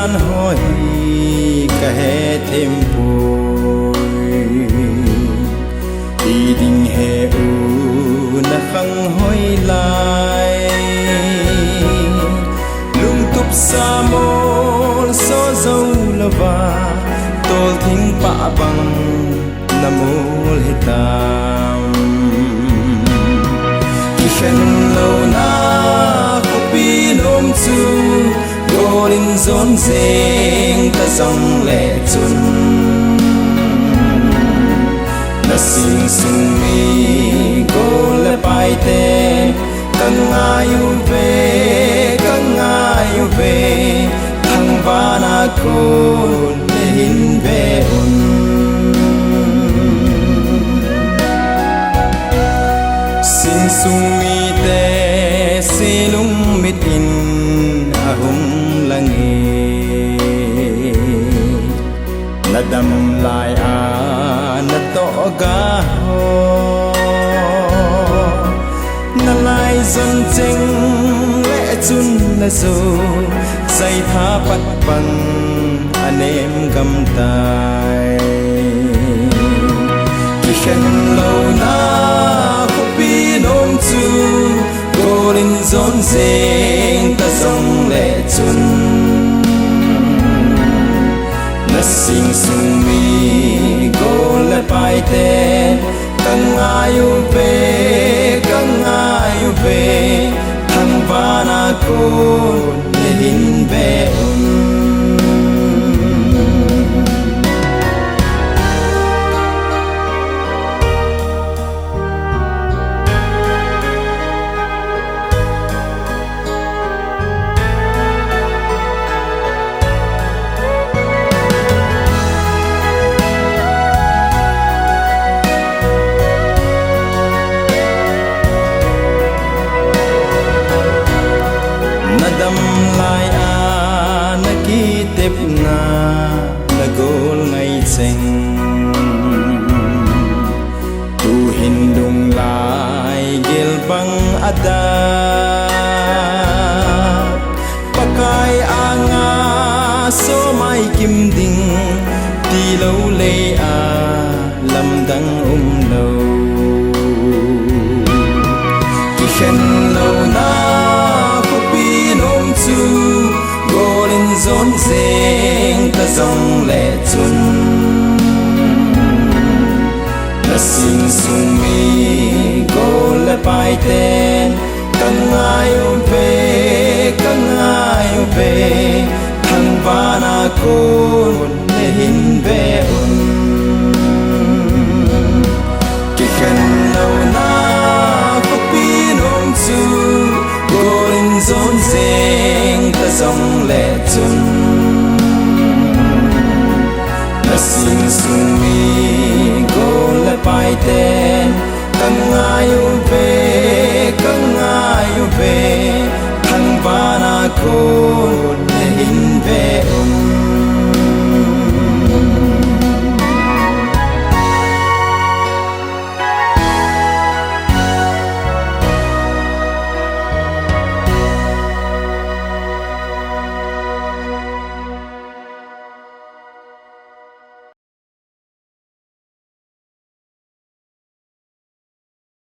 ban hoi cả hè thêm bồi đi đình hè u na khăng hoi lại lung túc sa môn so dâu là va tol thinh pa bằng nam mô lê tam khi khen lâu na copy nôm chu golin zon zeng ta dòng lệ chun na sing sung mi go le pai te kan ngayu ve thang va na ko le hin ve un sing sung mi te silung mit in ahung langi na dam lai a na to ga ho na lai zon cheng le chun na zo sai tha pat pan anem gam tai ki khen lo na ko pi nom chu golin zon zeng ta zong le chun na sing sung mi go le pai te kan ngayu ve thang va na ko le hin ve un dam lai a na ki tep na gol ngai cheng tu hin dung lai gel bang ada pakai anga so mai kim ding ti lo le a lam dang lo ki khen lo na golin zon zeng ta zong le chun na sing sung mi go le pai ten kan ngayu ve thang va na ko le hin ve un ki khen lo na ko pi nom chu golin zon zeng ta zong le chun na sing sung mi go le pai ten kan ngayu ve thang va na ko le hin ve un